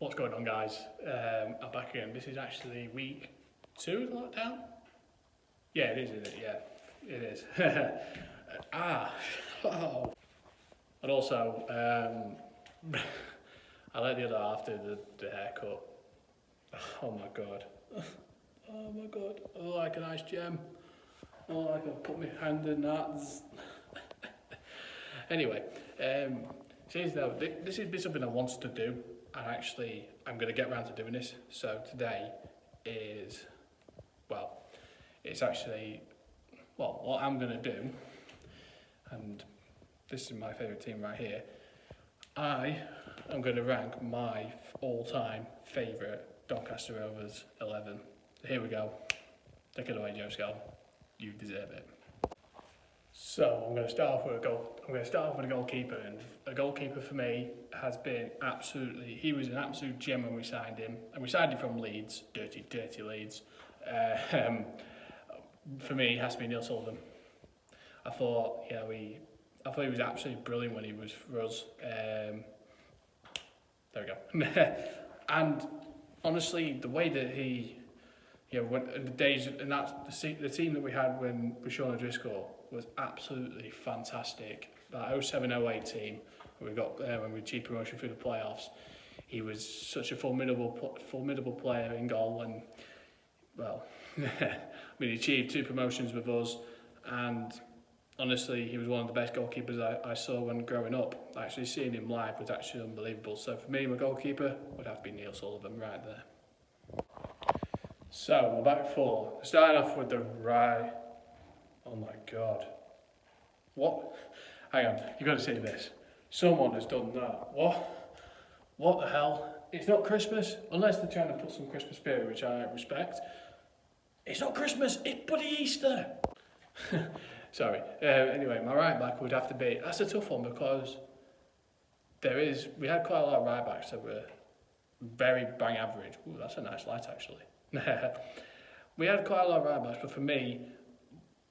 What's going on, guys? I'm back again. This is actually week 2 of the lockdown. Yeah, it is, isn't it? Yeah, it is. Oh. And also, I let the other half do the haircut. Oh my god. Oh my god. Oh, like a nice gem. Oh, like I've put my hand in that. Anyway, since now, this is something I wanted to do, and actually I'm going to get around to doing this. So today is, it's actually, what I'm going to do, and this is my favourite team right here. I am going to rank my all-time favourite Doncaster Rovers 11. Here we go. Take it away, Joe Scott. You deserve it. So I'm going to start off with a goal. I'm going to start off with a goalkeeper, and a goalkeeper for me has been he was an absolute gem when we signed him, and we signed him from Leeds, dirty Leeds. For me, it has to be Neil Sullivan. I thought he was absolutely brilliant when he was for us. There we go. And honestly, the way that he, when the days, and that's the team that we had when with Sean O'Driscoll was absolutely fantastic. That 07-08 team we got when we achieved promotion through the playoffs. He was such a formidable player in goal, and he achieved 2 promotions with us, and honestly, he was one of the best goalkeepers I saw when growing up. Actually seeing him live was actually unbelievable. So for me, my goalkeeper would have to be Neil Sullivan right there. So, my back four. Starting off with the right. Oh my god. What? Hang on, you've got to see this. Someone has done that. What the hell? It's not Christmas, unless they're trying to put some Christmas spirit, which I respect. It's not Christmas, it's bloody Easter. Sorry. Anyway, my right back would have to be. That's a tough one because we had quite a lot of right backs that were very bang average. Ooh, that's a nice light actually. We had quite a lot of right backs, but for me,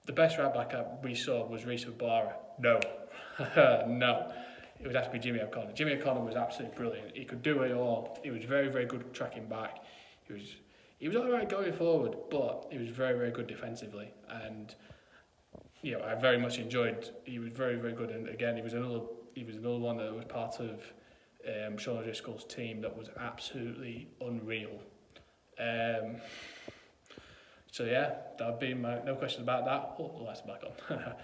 the best right back we saw was Reece Barra. No, no, it would have to be Jimmy O'Connor. Jimmy O'Connor was absolutely brilliant. He could do it all. He was very, very good tracking back. He was all right going forward, but he was very, very good defensively. And I very much enjoyed. He was very, very good. And again, he was another one that was part of Sean O'Driscoll's team that was absolutely unreal. So yeah, that would be no question about that. Oh, the lights are back on.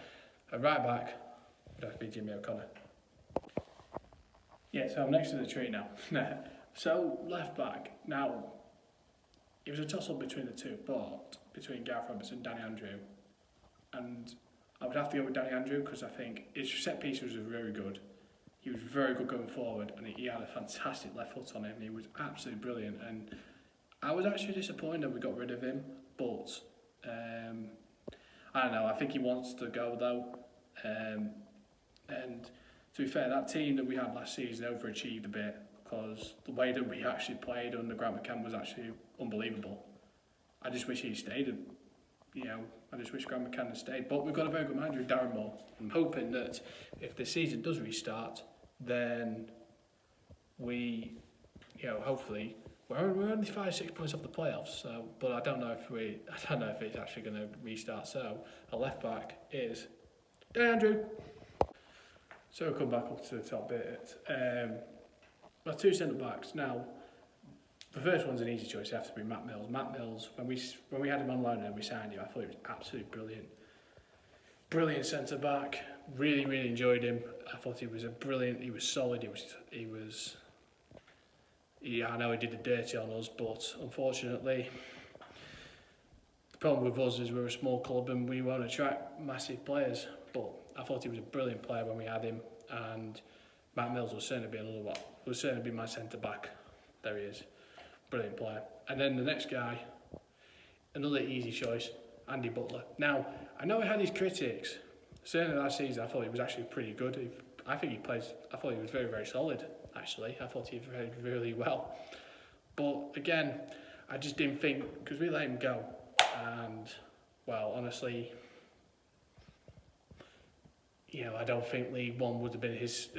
A right back would have to be Jimmy O'Connor. Yeah, so I'm next to the tree now. So left back. Now, it was a toss-up between the two, but between Gareth Roberts and Danny Andrew. And I would have to go with Danny Andrew because I think his set piece was very good. He was very good going forward, and he had a fantastic left foot on him. He was absolutely brilliant, and I was actually disappointed that we got rid of him, but I don't know, I think he wants to go though. And to be fair, that team that we had last season overachieved a bit because the way that we actually played under Grant McCann was actually unbelievable. I just wish he stayed, I just wish Grant McCann had stayed. But we've got a very good manager, Darren Moore. I'm hoping that if the season does restart, then we, hopefully, we're only 5-6 points off the playoffs. So, but I don't know if it's actually going to restart. So, a left back is Danny Andrew. So we'll come back up to the top bit. My 2 centre backs now. The first one's an easy choice. It has to be Matt Mills. Matt Mills, when we had him on loan and we signed him, I thought he was absolutely brilliant centre back. Really, really enjoyed him. I thought he was he was solid. I know he did the dirty on us, but unfortunately, the problem with us is we're a small club and we won't attract massive players. But I thought he was a brilliant player when we had him, and Matt Mills will certainly be will certainly be my centre back. There he is, brilliant player. And then the next guy, another easy choice, Andy Butler. Now I know he had his critics. Certainly last season, I thought he was actually pretty good. I thought he was very, very solid. Actually, I thought he played really well. But again, I just didn't think, because we let him go, and honestly, I don't think League One would have been his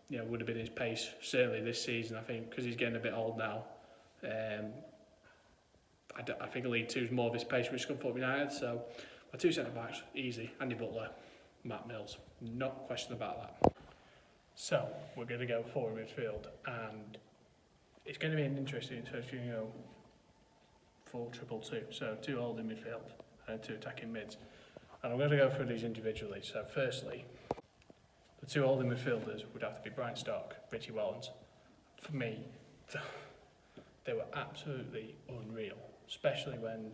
would have been his pace certainly this season. I think because he's getting a bit old now. I think League Two is more of his pace, which is good for United. So my two centre backs easy: Andy Butler, Matt Mills, no question about that. So we're going to go forward midfield, and it's going to be an interesting. So if you go 4-2-2, so 2 holding midfield and 2 attacking mids, and I'm going to go through these individually. So firstly, the 2 holding midfielders would have to be Brian Stark, Richie Wellens. For me, they were absolutely unreal, especially when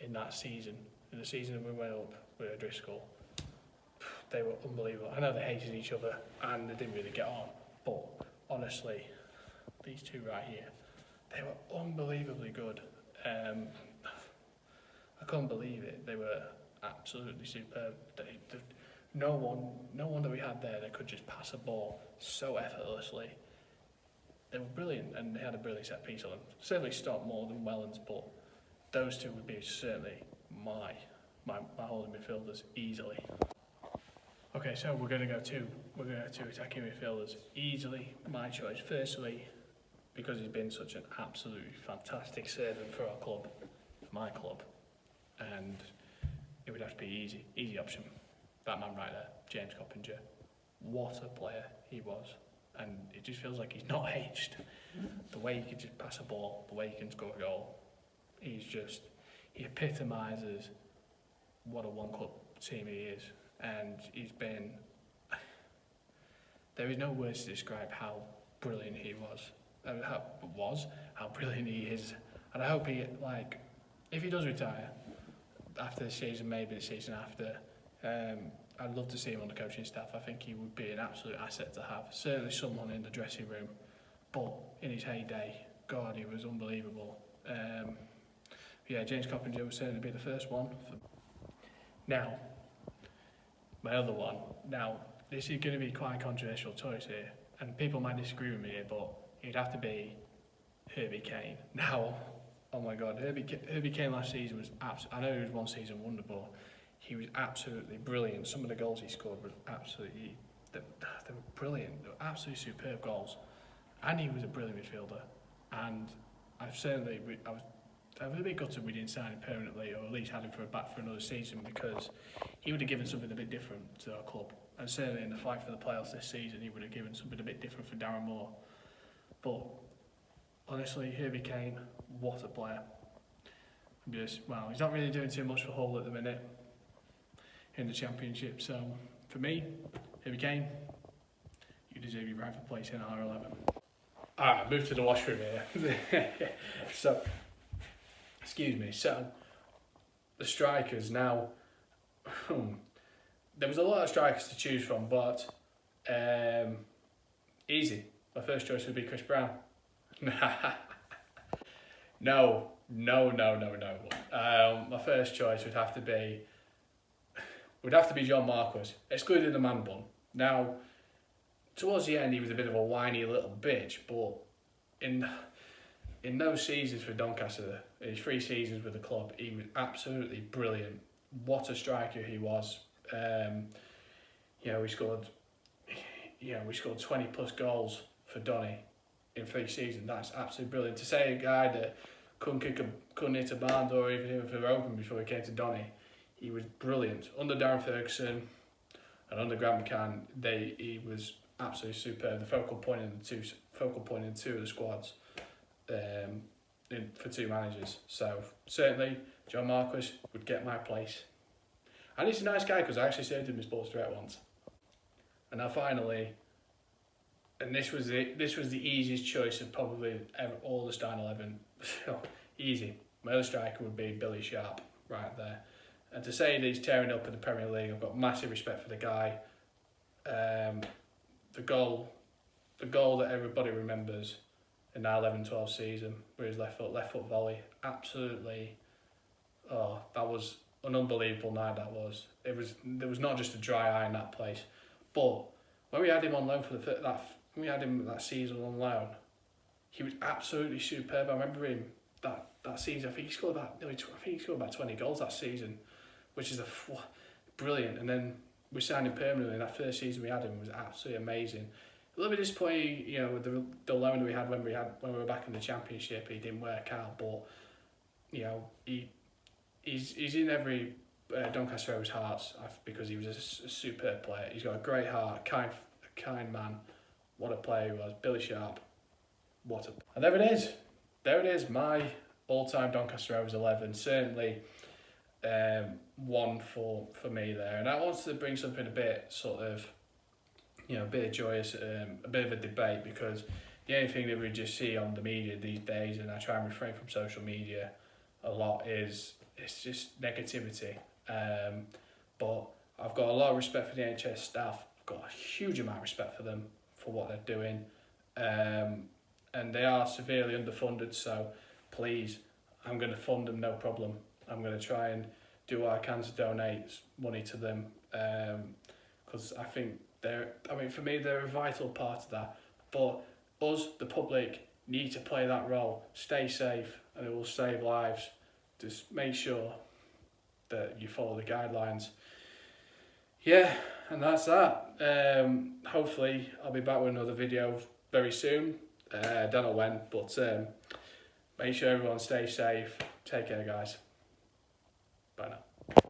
in that season, in the season that we went up with O'Driscoll, they were unbelievable. I know they hated each other and they didn't really get on, but honestly, these 2 right here, they were unbelievably good. I couldn't believe it. They were absolutely superb. No one that we had there that could just pass a ball so effortlessly. They were brilliant, and they had a brilliant set piece on them. Certainly stopped more than Wellens, but those 2 would be certainly my holding midfielders easily. Okay, so we're going to go 2 attacking midfielders easily. My choice, firstly, because he's been such an absolutely fantastic servant for our club, my club, and it would have to be easy option. That man right there, James Coppinger. What a player he was. And it just feels like he's not aged. The way he can just pass a ball, the way he can score a goal, he epitomises what a one-club team he is. And there is no words to describe how brilliant he was. How brilliant he is. And I hope if he does retire, after the season, maybe the season after, I'd love to see him on the coaching staff. I think he would be an absolute asset to have. Certainly someone in the dressing room, but in his heyday, God, he was unbelievable. James Coppinger would certainly be the first one. Now, my other one. Now, this is going to be quite a controversial choice here, and people might disagree with me here, but it'd have to be Herbie Kane. Now, oh my God, Herbie Kane last season was I know he was one season wonder, but he was absolutely brilliant. Some of the goals he scored were absolutely, they were brilliant. They were absolutely superb goals. And he was a brilliant midfielder. And I was a bit gutted we didn't sign him permanently, or at least had him back for another season, because he would have given something a bit different to our club. And certainly in the fight for the playoffs this season, he would have given something a bit different for Darren Moore. But honestly, Herbie Kane, what a player. He's not really doing too much for Hull at the minute in the Championship. So for me, Herbie Kane, you deserve your rightful place in R11. Alright, move to the washroom here. So, excuse me. So, the strikers now. There was a lot of strikers to choose from, but easy. My first choice would be Chris Brown. No. My first choice would have to be John Marquis, excluding the man bun. Now, towards the end, he was a bit of a whiny little bitch, but in those seasons for Doncaster, his 3 seasons with the club, he was absolutely brilliant. What a striker he was. We scored 20 plus goals for Donny in 3 seasons. That's absolutely brilliant. To say a guy that couldn't hit a barn door even if it were open before he came to Donny, he was brilliant. Under Darren Ferguson and under Grant McCann, he was absolutely superb. The focal point in the 2 of the squads for 2 managers. So certainly John Marquis would get my place. And he's a nice guy because I actually served him as sports director once. And now finally, and this was the easiest choice of probably all the starting 11. Easy. My other striker would be Billy Sharp, right there. And to say that he's tearing up in the Premier League, I've got massive respect for the guy. The goal that everybody remembers in that 11-12 season, with his left foot volley, absolutely. Oh, that was an unbelievable night. There was not just a dry eye in that place, but when we had him on loan that season on loan, he was absolutely superb. I remember him that season. I think he scored about 20 goals that season, which is brilliant. And then we signed him permanently. That first season we had him was absolutely amazing. A little bit disappointing, you know, with the loan that we had when we were back in the Championship. He didn't work out, but you know, he's in every Doncaster Rovers hearts because he was a superb player. He's got a great heart, a kind man. What a player he was, Billy Sharp. And there it is. There it is. My all-time Doncaster Rovers 11. Certainly one for me there. And I wanted to bring something a bit sort of, you know, a bit of joyous, a bit of a debate, because the only thing that we just see on the media these days, and I try and refrain from social media a lot, is it's just negativity. But I've got a lot of respect for the NHS staff. I've got a huge amount of respect for them for what they're doing. And they are severely underfunded, so please, I'm going to fund them, no problem. I'm going to try and do what I can to donate money to them, because I think for me, they're a vital part of that. But us, the public, need to play that role. Stay safe, and it will save lives. Just make sure that you follow the guidelines. Yeah, and that's that. Hopefully, I'll be back with another video very soon. Don't know when, but make sure everyone stays safe. Take care, guys. Bye now.